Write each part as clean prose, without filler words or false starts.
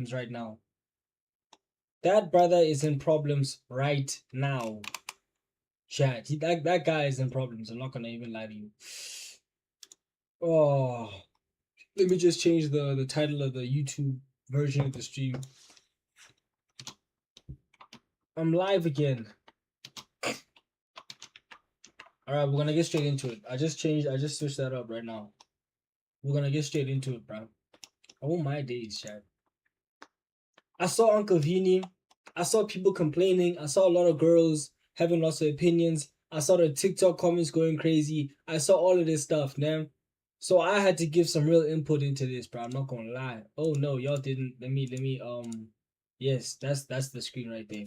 right now. That brother is in problems right now. Chat. That guy is in problems. I'm not gonna even lie to you. Oh, let me just change the title of the YouTube version of the stream. I'm live again. Alright, we're gonna get straight into it. I just switched that up right now. We're gonna get straight into it, bro. Oh my days, chat. I saw Uncle Vini. I saw people complaining. I saw a lot of girls having lots of opinions. I saw the TikTok comments going crazy. I saw all of this stuff, man. So I had to give some real input into this, bro. I'm not gonna lie. Oh no, y'all didn't. Let me yes, that's the screen right there.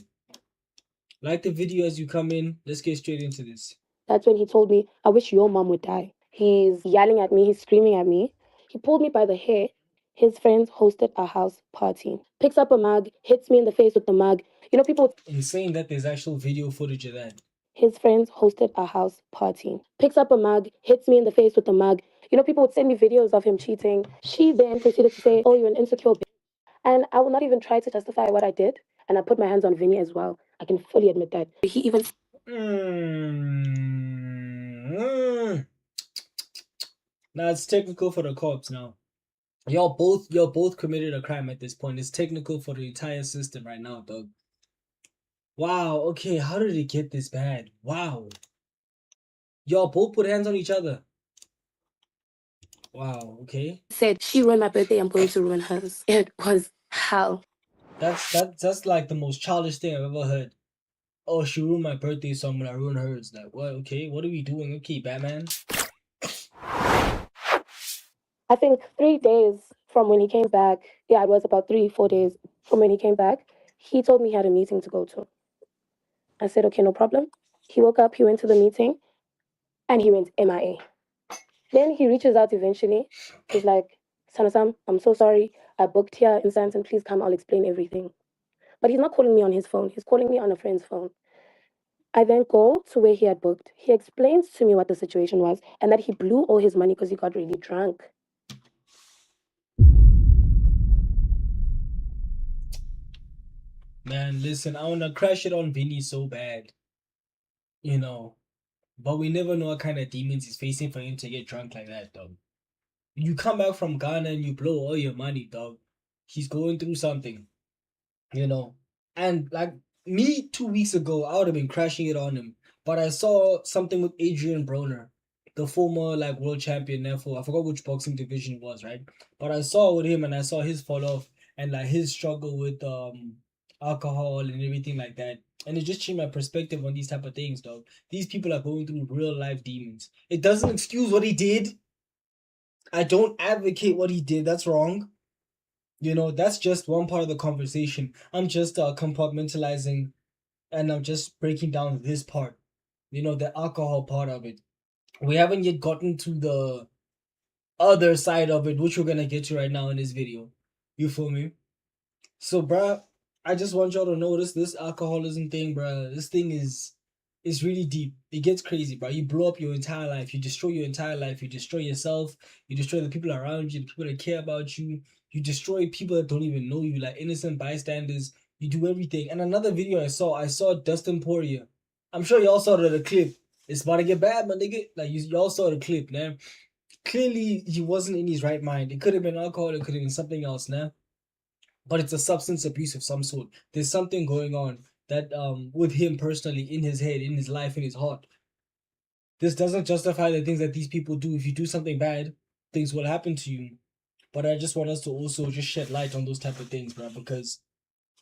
Like the video as you come in. Let's get straight into this. That's when he told me, I wish your mom would die. He's yelling at me, he's screaming at me. He pulled me by the hair. His friends hosted a house party. Picks up a mug, hits me in the face with the mug. You know, people would Insane that there's actual video footage of that. his friends hosted a house party. Picks up a mug, hits me in the face with the mug. You know, people would send me videos of him cheating. She then proceeded to say, oh, you're an insecure bitch. And I will not even try to justify what I did. And I put my hands on Vinny as well. I can fully admit that. He even Now it's technical for the cops now. Y'all both committed a crime at this point. It's technical for the entire system right now, dog. Wow, okay, how did it get this bad? Wow. Y'all both put hands on each other. Wow, okay. said, she ruined my birthday, I'm going to ruin hers. It was hell. That's like the most childish thing I've ever heard. Oh, she ruined my birthday, so I'm gonna ruin hers. Like, what? Okay, what are we doing? Okay, Batman. I think 3 days from when he came back, yeah, it was about 3, 4 days from when he came back, he told me he had a meeting to go to. I said, okay, no problem. He woke up, he went to the meeting, and he went MIA. Then he reaches out eventually. He's like, Sanasam, I'm so sorry. I booked here in Santon. Please come, I'll explain everything. But he's not calling me on his phone. He's calling me on a friend's phone. I then go to where he had booked. He explains to me what the situation was and that he blew all his money because he got really drunk. Man, listen, I wanna crash it on Vinny so bad. You know. But we never know what kind of demons he's facing for him to get drunk like that, dog. You come back from Ghana and you blow all your money, dog. He's going through something, you know. And like me 2 weeks ago, I would have been crashing it on him. But I saw something with Adrian Broner, the former like world champion. Therefore, I forgot which boxing division it was, right? But I saw with him and I saw his fall off and like his struggle with alcohol and everything like that. And it just changed my perspective on these type of things, dog. These people are going through real life demons. It doesn't excuse what he did. I don't advocate what he did. That's wrong. You know, that's just one part of the conversation. I'm just compartmentalizing and I'm just breaking down this part, you know, the alcohol part of it. We haven't yet gotten to the other side of it, which we're gonna get to right now in this video. You feel me? So, bruh, I just want y'all to notice this alcoholism thing, bruh. This thing is really deep. It gets crazy, bro. You blow up your entire life. You destroy your entire life. You destroy yourself. You destroy the people around you, the people that care about you. You destroy people that don't even know you, like innocent bystanders. You do everything. And another video I saw Dustin Poirier. I'm sure y'all saw the clip. It's about to get bad, man. Nigga, like y'all saw the clip, man. Clearly, he wasn't in his right mind. It could have been alcohol. It could have been something else, man. But it's a substance abuse of some sort. There's something going on that with him personally, in his head, in his life, in his heart. This doesn't justify the things that these people do. If you do something bad, things will happen to you. But I just want us to also just shed light on those type of things, bro. Because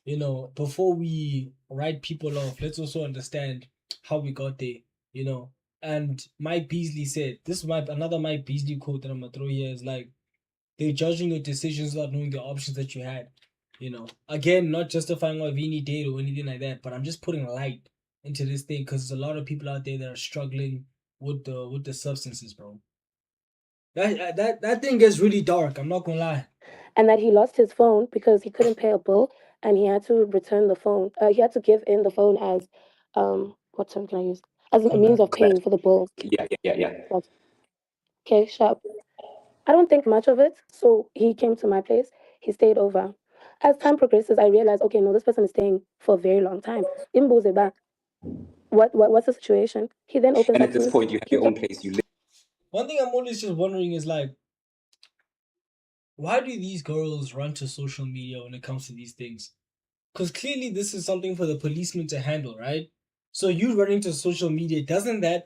you know, before we write people off, let's also understand how we got there. You know, and Mike Beasley said this is another Mike Beasley quote that I'm gonna throw here is like they're judging your decisions without knowing the options that you had. You know, again, not justifying what Vini did or anything like that, but I'm just putting light into this thing because there's a lot of people out there that are struggling with the substances, bro. That thing gets really dark. I'm not gonna lie. And that he lost his phone because he couldn't pay a bill and he had to return the phone. He had to give in the phone as, what term can I use? As a means of paying for the bill. Yeah. Okay, sharp. I don't think much of it. So he came to my place. He stayed over. As time progresses, I realize, okay, no, this person is staying for a very long time. Imbuze ba, what's the situation? He then opens And up at to this me. point, you have your own place. You live. One thing I'm always just wondering is like, why do these girls run to social media when it comes to these things? Because clearly this is something for the policeman to handle, right? So you running to social media, doesn't that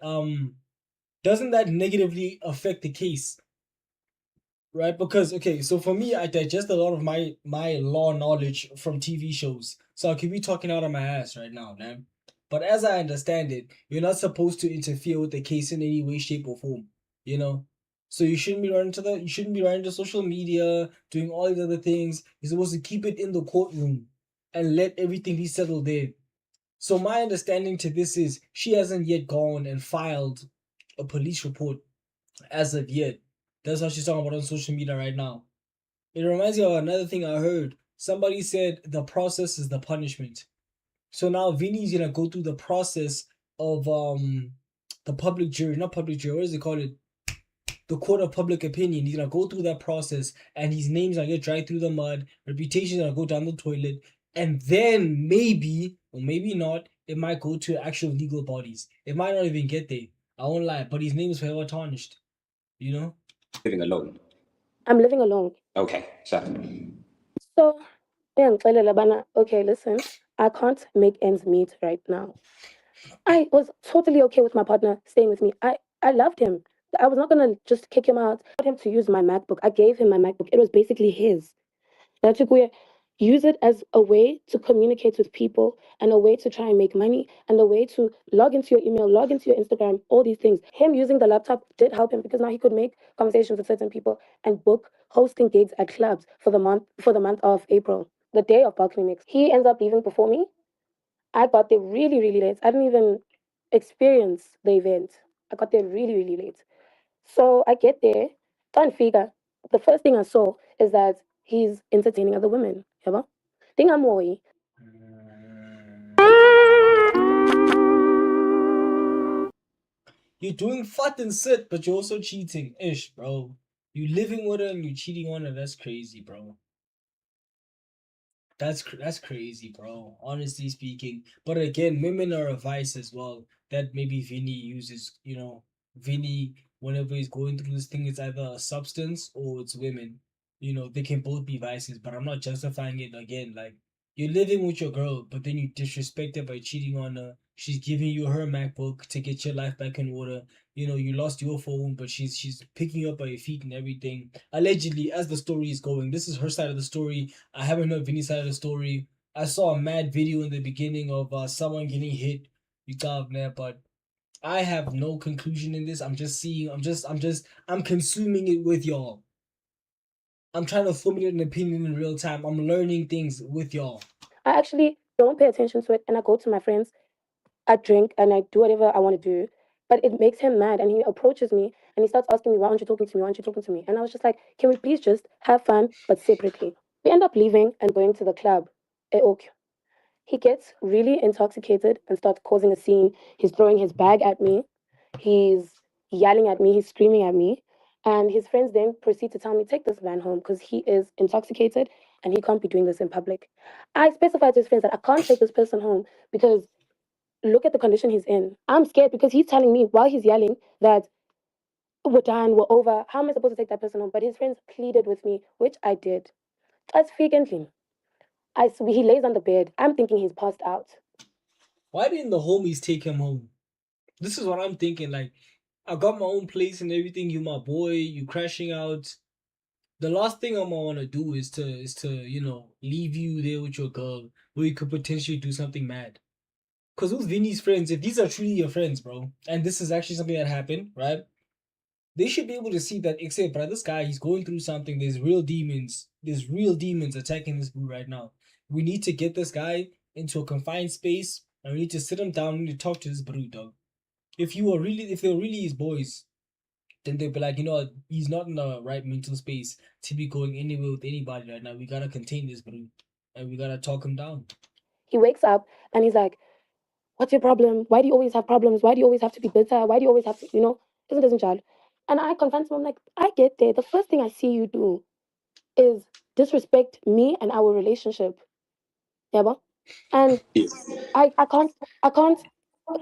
negatively affect the case? Right, because okay, so for me, I digest a lot of my law knowledge from TV shows, so I could be talking out of my ass right now, man. But as I understand it, you're not supposed to interfere with the case in any way, shape, or form. You know, so you shouldn't be running to social media, doing all these other things. You're supposed to keep it in the courtroom and let everything be settled there. So my understanding to this is she hasn't yet gone and filed a police report as of yet. That's what she's talking about on social media right now. It reminds me of another thing I heard. Somebody said the process is the punishment. So now Vinny's gonna go through the process of the public jury, not public jury, what does it call it? The court of public opinion. He's gonna go through that process and his name's gonna get dragged through the mud, reputation's gonna go down the toilet, and then maybe, or maybe not, it might go to actual legal bodies. It might not even get there. I won't lie, but his name is forever tarnished. You know? Living alone. I'm living alone. Okay, so So, yeah, okay, listen, I can't make ends meet right now. I was totally okay with my partner staying with me. I loved him. I was not gonna just kick him out. I got him to use my MacBook. I gave him my MacBook. It was basically his. That's we use it as a way to communicate with people and a way to try and make money and a way to log into your email, log into your Instagram, all these things. Him using the laptop did help him because now he could make conversations with certain people and book hosting gigs at clubs for the month of April, the day of Balcony Mix. He ends up leaving before me. I got there really, really late. I didn't even experience the event. I got there really, really late. So I get there, can't figure. The first thing I saw is that he's entertaining other women. Yeah, thing I'm worried. You're doing fat and sit, but you're also cheating. Ish, bro. You living with her and you cheating on her. That's crazy, bro. That's crazy, bro. Honestly speaking, but again, women are a vice as well. That maybe Vinny uses. Vinny, whenever he's going through this thing, it's either a substance or it's women. They can both be vices, but I'm not justifying it. Again, like, you're living with your girl, but then you disrespect her by cheating on her. She's giving you her MacBook to get your life back in order. You lost your phone, but she's picking you up by your feet and everything. Allegedly, as the story is going, this is her side of the story. I haven't heard Vinny's side of the story. I saw a mad video in the beginning of someone getting hit. You got there, but I have no conclusion in this. I'm just seeing. I'm consuming it with y'all. I'm trying to formulate an opinion in real time. I'm learning things with y'all. I actually don't pay attention to it and I go to my friends, I drink and I do whatever I want to do. But it makes him mad and he approaches me and he starts asking me, why aren't you talking to me? Why aren't you talking to me? And I was just like, can we please just have fun but separately? We end up leaving and going to the club. Okay. He gets really intoxicated and starts causing a scene. He's throwing his bag at me. He's yelling at me. He's screaming at me. And his friends then proceed to tell me, take this man home because he is intoxicated and he can't be doing this in public. I specified to his friends that I can't take this person home because look at the condition he's in. I'm scared because he's telling me while he's yelling that we're done, we're over. How am I supposed to take that person home? But his friends pleaded with me, which I did. As frequently. He lays on the bed. I'm thinking he's passed out. Why didn't the homies take him home? This is what I'm thinking. Like, I got my own place and everything. You my boy. You crashing out. The last thing I'm gonna want to do is to leave you there with your girl where you could potentially do something mad. Cause with Vinny's friends, if these are truly your friends, bro, and this is actually something that happened, right? They should be able to see that, except, bro, this guy, he's going through something. There's real demons. There's real demons attacking this bro right now. We need to get this guy into a confined space, and we need to sit him down. We need to talk to this bro, dog. If they're really his boys, then they'll be like, he's not in the right mental space to be going anywhere with anybody right now. We gotta contain this bro, and we gotta talk him down. He wakes up and he's like, what's your problem? Why do you always have problems? Why do you always have to be bitter? Why do you always have to, isn't child? And I confront him, I'm like, I get there. The first thing I see you do is disrespect me and our relationship. Yeah, but and Yes. I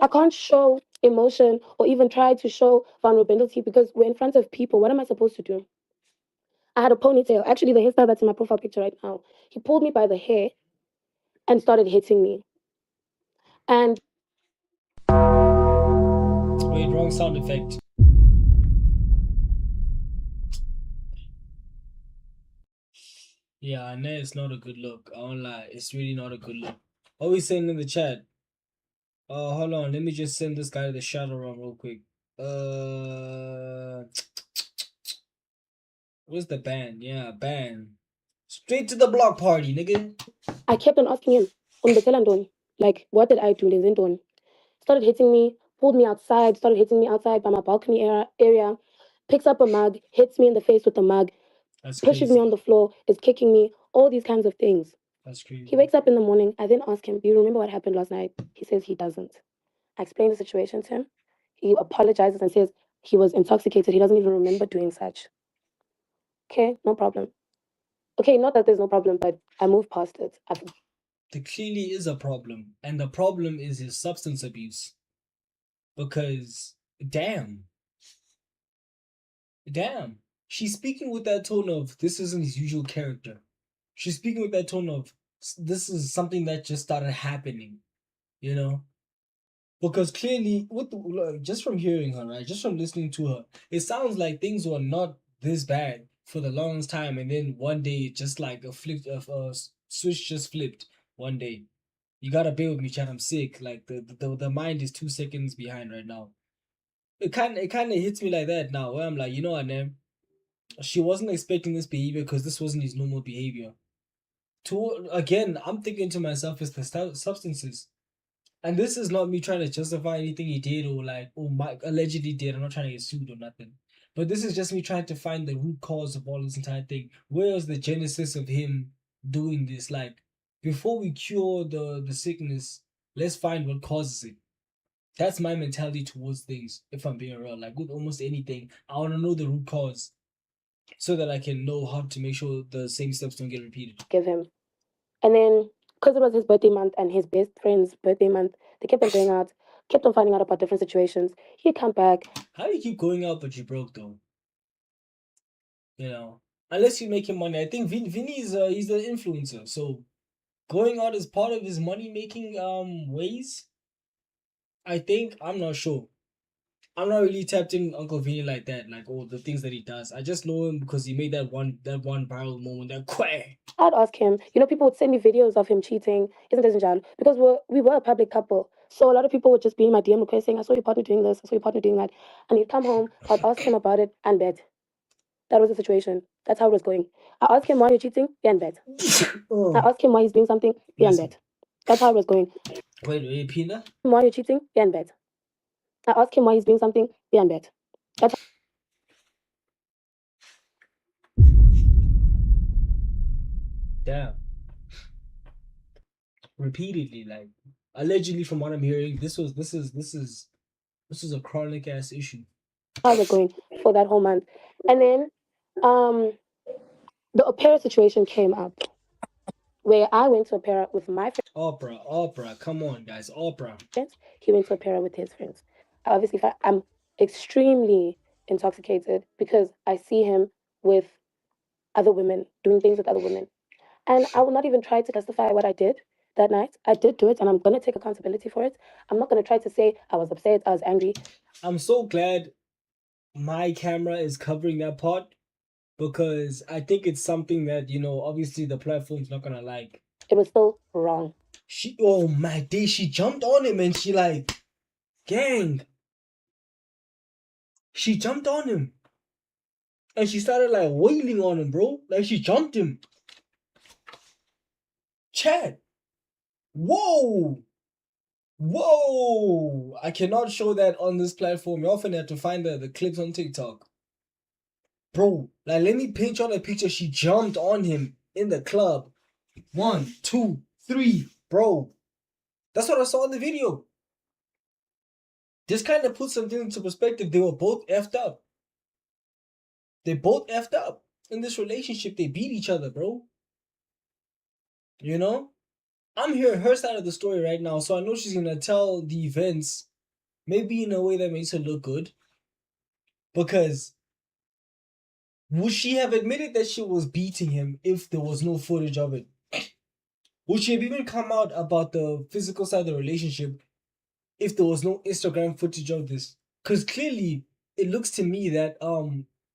can't show emotion or even try to show vulnerability because we're in front of people. What am I supposed to do? I had a ponytail. Actually, the hairstyle that's in my profile picture right now. He pulled me by the hair and started hitting me. And Wait, wrong sound effect. Yeah, I know it's not a good look. I won't lie. It's really not a good look. What are we saying in the chat? Hold on. Let me just send this guy the shadow run real quick. Where's the ban? Yeah, ban. Straight to the block party, nigga. I kept on asking him, like, what did I do? Lizindon? Started hitting me, pulled me outside, started hitting me outside by my balcony area, picks up a mug, hits me in the face with the mug, That's pushes crazy. me on the floor, is kicking me, all these kinds of things. That's crazy. He wakes up in the morning. I then ask him, do you remember what happened last night? He says he doesn't. I explain the situation to him. He apologizes and says he was intoxicated. He doesn't even remember doing such. Okay, no problem. Okay, not that there's no problem, but I moved past it. There clearly is a problem, and the problem is his substance abuse. Because, damn, she's speaking with that tone of this isn't his usual character. She's speaking with that tone of this is something that just started happening, you know. Because clearly, just from hearing her, right, just from listening to her, it sounds like things were not this bad for the longest time, and then one day, just like a switch just flipped one day. You gotta bear with me, chat. I'm sick. Like the mind is 2 seconds behind right now. It kind of hits me like that now, where I'm like, you know what, man, she wasn't expecting this behavior because this wasn't his normal behavior. Again, I'm thinking to myself, it's the substances. And this is not me trying to justify anything he did or like, oh, my allegedly did. I'm not trying to get sued or nothing. But this is just me trying to find the root cause of all this entire thing. Where was the genesis of him doing this? Like, before we cure the sickness, let's find what causes it. That's my mentality towards things, if I'm being real. Like with almost anything, I want to know the root cause so that I can know how to make sure the same steps don't get repeated. Give him. And then, because it was his birthday month and his best friend's birthday month, they kept on going out, kept on finding out about different situations. He'd come back. How do you keep going out but you broke though? You know, unless you're making money. I think Vinny is he's the influencer, so going out is part of his money making ways. I think I'm not sure. I'm not really tapped in Uncle Vinny like that, like all the things that he does. I just know him because he made that one viral moment. That quay. I'd ask him, people would send me videos of him cheating, isn't this Njalo? Because we were a public couple. So a lot of people would just be in my DM request saying, I saw your partner doing this, I saw your partner doing that. And he'd come home, I'd ask him about it and bet. That was the situation. That's how it was going. I asked him why you're cheating, be and bet. I asked him why he's doing something, be and bet. That's how it was going. Wait, Pina? Why you're cheating, be and bet. I asked him why he's doing something, be and bet. That's Damn. Repeatedly, like allegedly, from what I'm hearing, this is a chronic ass issue. how it was going for that whole month. And then the opera situation came up where I went to opera with my Opera, come on, guys, opera. friends. He went to opera with his friends. Obviously, I'm extremely intoxicated because I see him with other women, doing things with other women. And I will not even try to justify what I did that night. I did do it, and I'm going to take accountability for it. I'm not going to try to say I was upset, I was angry. I'm so glad my camera is covering that part because I think it's something that, obviously the platform's not gonna like. It was still wrong. Oh my day, she jumped on him and she like, gang. She jumped on him. And she started like wailing on him, bro. Like she jumped him. Chad. Whoa. Whoa. I cannot show that on this platform. You're often have to find the clips on TikTok. Bro, like let me pinch on a picture. She jumped on him in the club. 1, 2, 3, bro. That's what I saw in the video. This kind of puts something into perspective. They were both effed up. They both effed up. in this relationship, they beat each other, bro. You know? I'm hearing her side of the story right now, so I know she's gonna tell the events maybe in a way that makes her look good. Because would she have admitted that she was beating him if there was no footage of it? Would she have even come out about the physical side of the relationship if there was no Instagram footage of this? Because clearly it looks to me that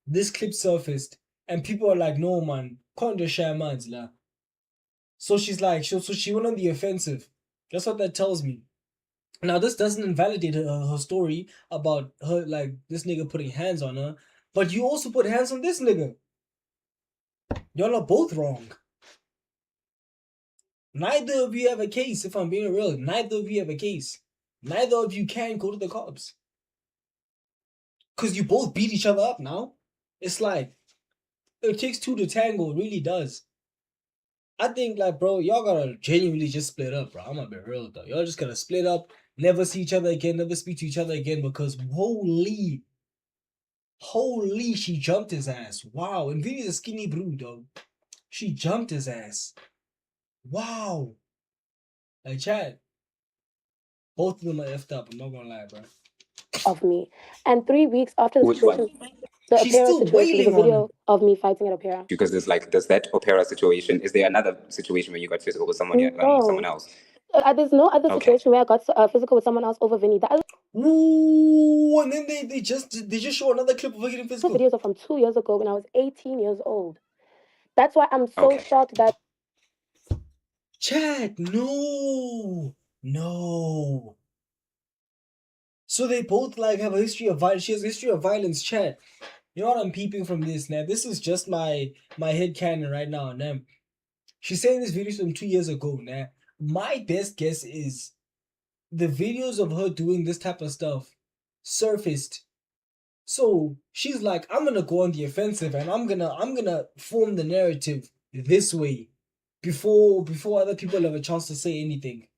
this clip surfaced and people are like, no man, can't just share man's la. So she's like, so she went on the offensive. That's what that tells me. Now this doesn't invalidate her story about her like this nigga putting hands on her, but you also put hands on this nigga. Y'all are both wrong. Neither of you have a case, if I'm being real. Neither of you have a case. Neither of you can go to the cops. Because you both beat each other up now. It's like, it takes two to tango. It really does. I think, like, bro, y'all gotta genuinely just split up, bro. I'm gonna be real, though. Y'all just gotta split up, never see each other again, never speak to each other again, because holy, she jumped his ass. Wow. And Vinny's a skinny bro, dog. She jumped his ass. Wow. Like, chat. Both of them are effed up. I'm not gonna lie, bro. Of me. And 3 weeks after the Which one? situation, the She's opera still situation, there's a wailing on him. video of me fighting at opera. Because there's that opera situation. Is there another situation where you got physical with someone No. else? There's no other Okay. situation where I got physical with someone else over Vinny. The other Ooh, and then they just show another clip of her getting physical. videos are from 2 years ago when I was 18 years old. That's why I'm so Okay. shocked that Chat, no. So they both like have a history of violence. She has a history of violence, chat. You know what I'm peeping from this now? This is just my head canon right now. Now, she's saying this video from 2 years ago. Now, my best guess is the videos of her doing this type of stuff surfaced. So she's like, I'm gonna go on the offensive and I'm gonna form the narrative this way before other people have a chance to say anything.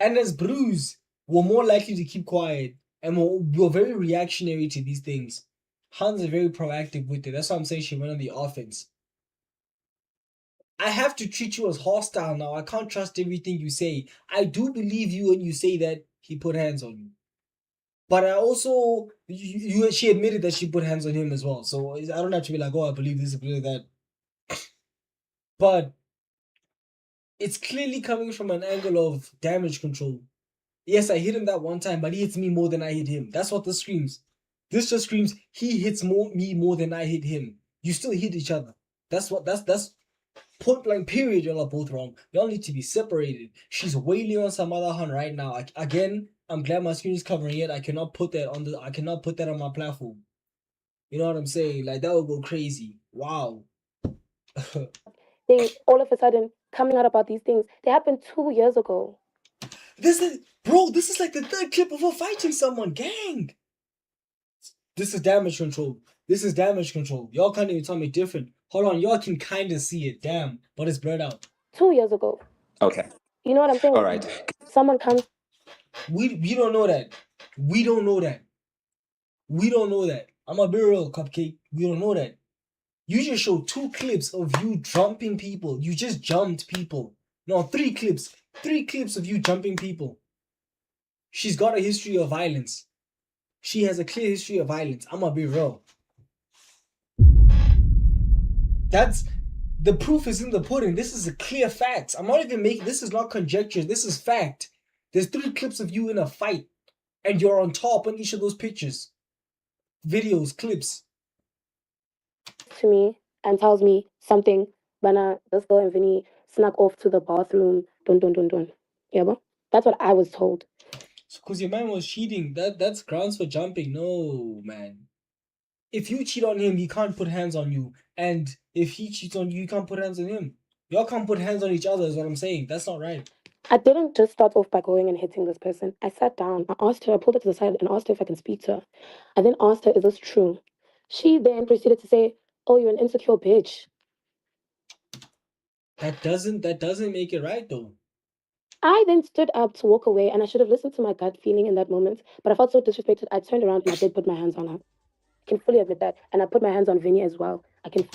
And as Bruce, we're more likely to keep quiet and we're very reactionary to these things. Hans is very proactive with it. That's why I'm saying she went on the offense. I have to treat you as hostile now. I can't trust everything you say. I do believe you when you say that he put hands on you. But I also, she admitted that she put hands on him as well. So I don't have to be like, oh, I believe this, I believe that. But it's clearly coming from an angle of damage control. Yes, I hit him that one time, but he hits me more than I hit him. That's what this screams. This just screams he hits me more than I hit him. You still hit each other. That's point blank period. Y'all are both wrong. Y'all need to be separated. She's wailing on some other hun right now. Again, I'm glad my screen is covering it. I cannot put that on my platform. You know what I'm saying? Like that would go crazy. Wow. they all of a sudden coming out about these things. They happened 2 years ago. This is like the third clip of her fighting someone. Gang. This is damage control. Y'all can't even tell me different. Hold on, y'all can kind of see it. Damn, but it's blurred out. 2 years ago. Okay. You know what I'm saying? All right. Someone comes. We don't know that. We don't know that. I'm a be real, Cupcake. We don't know that. You just showed 2 clips of you jumping people. You just jumped people. No, 3 clips. 3 clips of you jumping people. She's got a history of violence. She has a clear history of violence. I'm gonna be real. That's the proof is in the pudding. This is a clear fact. I'm not even making this is not conjecture. This is fact. There's 3 clips of you in a fight, and you're on top on each of those pictures, videos, clips. To me and tells me something. Bana, this girl and Vinny snuck off to the bathroom. Don't. Yeah, but that's what I was told. Because your man was cheating. That's grounds for jumping. No, man. If you cheat on him, he can't put hands on you. And if he cheats on you, you can't put hands on him. Y'all can't put hands on each other is what I'm saying. That's not right. I didn't just start off by going and hitting this person. I sat down. I asked her, I pulled her to the side and asked her if I can speak to her. I then asked her, is this true? She then proceeded to say, oh, you're an insecure bitch. That doesn't make it right though. I then stood up to walk away, and I should have listened to my gut feeling in that moment, but I felt so disrespected. I turned around and I did put my hands on her. can fully admit that. And I put my hands on Vinny as well. I can.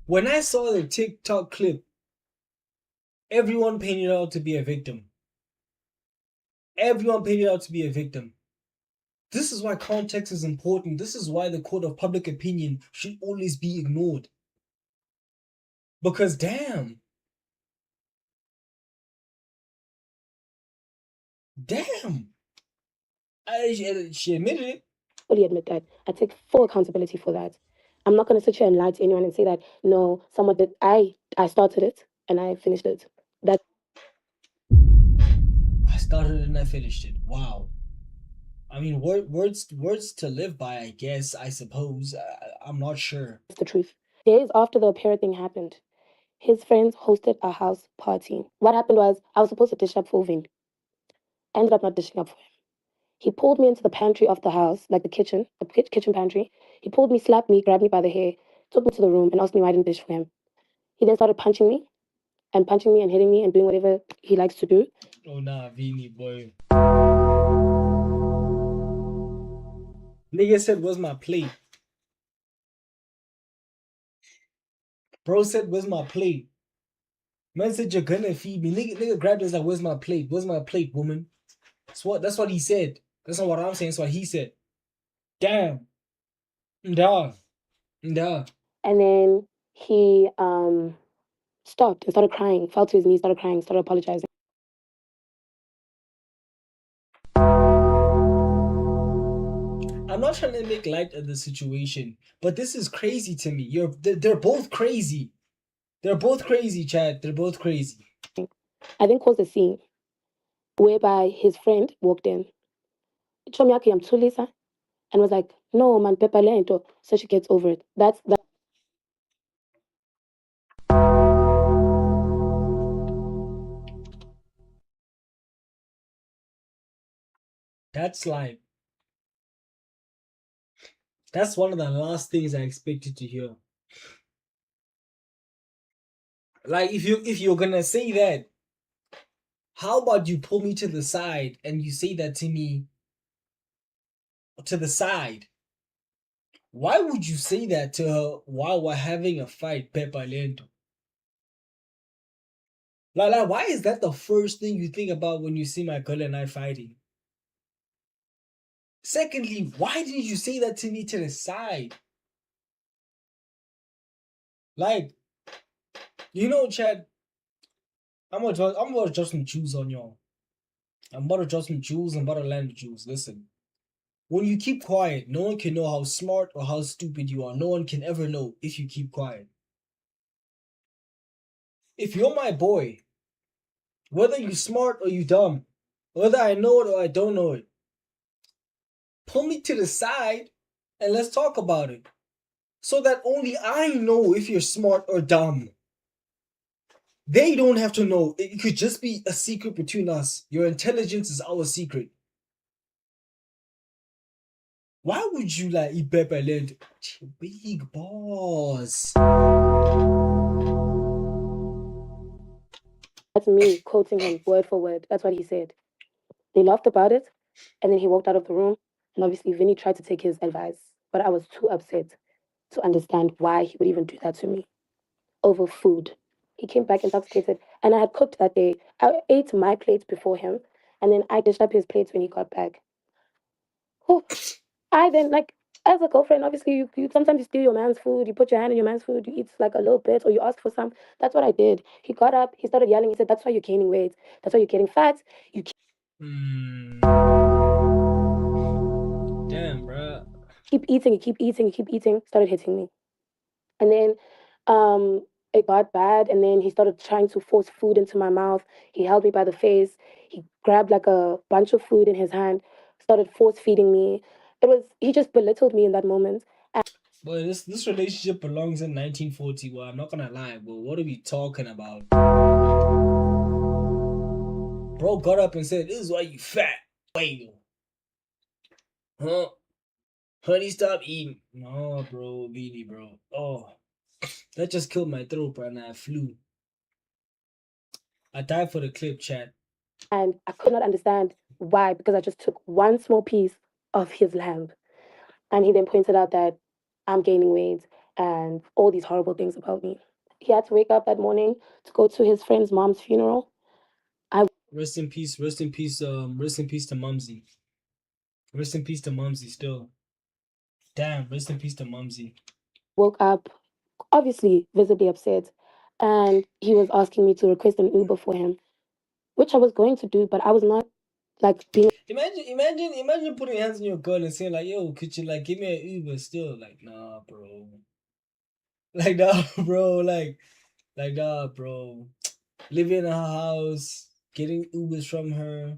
When I saw the TikTok clip, everyone painted out to be a victim. Everyone painted out to be a victim. This is why context is important. This is why the court of public opinion should always be ignored. Because damn. She admitted it. Fully admit that. I take full accountability for that. I'm not going to sit here and lie to anyone and say that no, someone did. I started it and I finished it. That I started it and I finished it. Wow. I mean, words to live by, I guess. I suppose. I'm not sure. that's the truth. Days after the Apera thing happened, his friends hosted a house party. What happened was I was supposed to dish up for Vin. I ended up not dishing up for him. He pulled me into the pantry of the house, like the kitchen pantry. He pulled me, slapped me, grabbed me by the hair, took me to the room, and asked me why I didn't dish for him. He then started punching me and hitting me and doing whatever he likes to do. Oh nah, Vini boy. Nigga said, "Where's my plate?" Bro said, "Where's my plate?" Man said, "You're gonna feed me." Nigga grabbed us like, "Where's my plate? Where's my plate, woman?" That's what he said. That's not what I'm saying. That's what he said. Damn. Nah. Nah. And then he stopped and started crying, fell to his knees, started crying, started apologizing. I'm not trying to make light of the situation, but this is crazy to me. They're both crazy. They're both crazy, Chad. They're both crazy. I then caused a scene whereby his friend walked in. And was like, no, man, Pepa lento. So she gets over it. That's that. That's like that's one of the last things I expected to hear. Like if you're gonna say that, how about you pull me to the side and you say that to me to the side? Why would you say that to her while we're having a fight, Pepa Lento? Like, why is that the first thing you think about when you see my girl and I fighting? Secondly, why didn't you say that to me to the side? Like, Chad, I'm about to drop some jewels on y'all. I'm about to drop some jewels. I'm about to land the jewels. Listen, when you keep quiet, no one can know how smart or how stupid you are. No one can ever know if you keep quiet. If you're my boy, whether you smart or you dumb, whether I know it or I don't know it, pull me to the side and let's talk about it. So that only I know if you're smart or dumb. They don't have to know. It could just be a secret between us. Your intelligence is our secret. Why would you like Ipepe Land? Big boss. That's me quoting him word for word. That's what he said. They laughed about it, and then he walked out of the room. And obviously, Vinny tried to take his advice, but I was too upset to understand why he would even do that to me over food. He came back intoxicated, and I had cooked that day. I ate my plates before him, and then I dished up his plates when he got back. Oh, I then like as a girlfriend, obviously you sometimes you steal your man's food, you put your hand in your man's food, you eat like a little bit, or you ask for some. That's what I did. He got up, he started yelling. He said, "That's why you're gaining weight. That's why you're getting fat. You Damn, bro. keep eating, you keep eating, you keep eating." Started hitting me, and then it got bad. And then he started trying to force food into my mouth. He held me by the face. He grabbed like a bunch of food in his hand, started force feeding me. He just belittled me in that moment. Boy, this relationship belongs in 1940. Well, I'm not gonna lie, but what are we talking about? Bro got up and said, "This is why you fat." Wait, huh? Honey, stop eating. No, bro, Beanie, bro. Oh, that just killed my throat, bro, and I flew. I died for the clip, chat. And I could not understand why, because I just took one small piece of his lamb. And he then pointed out that I'm gaining weight and all these horrible things about me. He had to wake up that morning to go to his friend's mom's funeral. Rest in peace. Rest in peace. Rest in peace to Mumsy. Rest in peace to Mumsy. Still, damn. Rest in peace to Mumsy. Woke up obviously visibly upset, and he was asking me to request an Uber for him, which I was going to do, but I was not like being Imagine putting hands on your girl and saying like, "Yo, could you like give me an Uber?" Still, like, nah, bro. Like, nah, bro. Like, nah, bro. Living in her house, getting Ubers from her,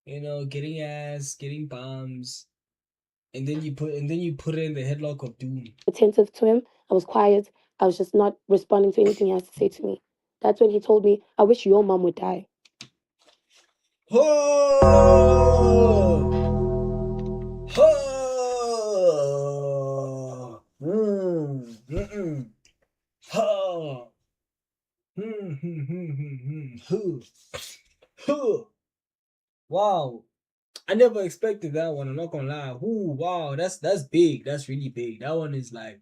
getting ass, getting bombs, and then you put her in the headlock of doom. attentive to him. I was quiet. I was just not responding to anything he has to say to me. That's when he told me, I wish your mom would die. Oh! Oh! Oh! Wow. I never expected that one. I'm not gonna lie. Ooh, wow, that's big. That's really big. That one is like,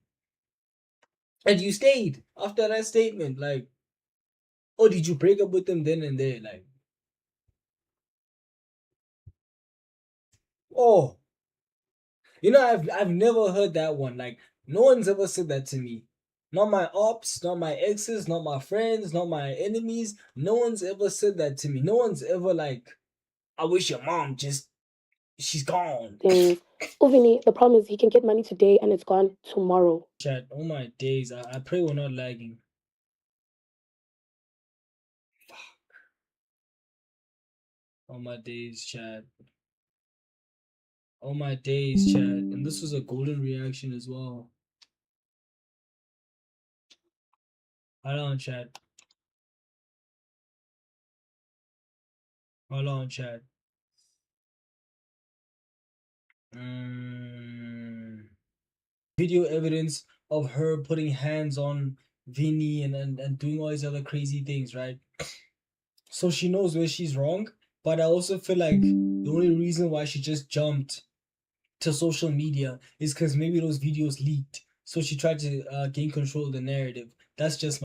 and you stayed after that statement. Like, oh, did you break up with them then and there? Like, oh, I've never heard that one. Like, no one's ever said that to me. Not my ops, not my exes, not my friends, not my enemies. No one's ever said that to me. No one's ever like, I wish your mom just she's gone. Things. Uvini, the problem is he can get money today and it's gone tomorrow. Chat, oh my days. I pray we're not lagging. Oh my days, chat. Oh my days, chat. And this was a golden reaction as well. Hold on, chat. Hold on, chat. Video evidence of her putting hands on Vinny and doing all these other crazy things, right? So she knows where she's wrong, but I also feel like the only reason why she just jumped to social media is because maybe those videos leaked. So she tried to gain control of the narrative. That's just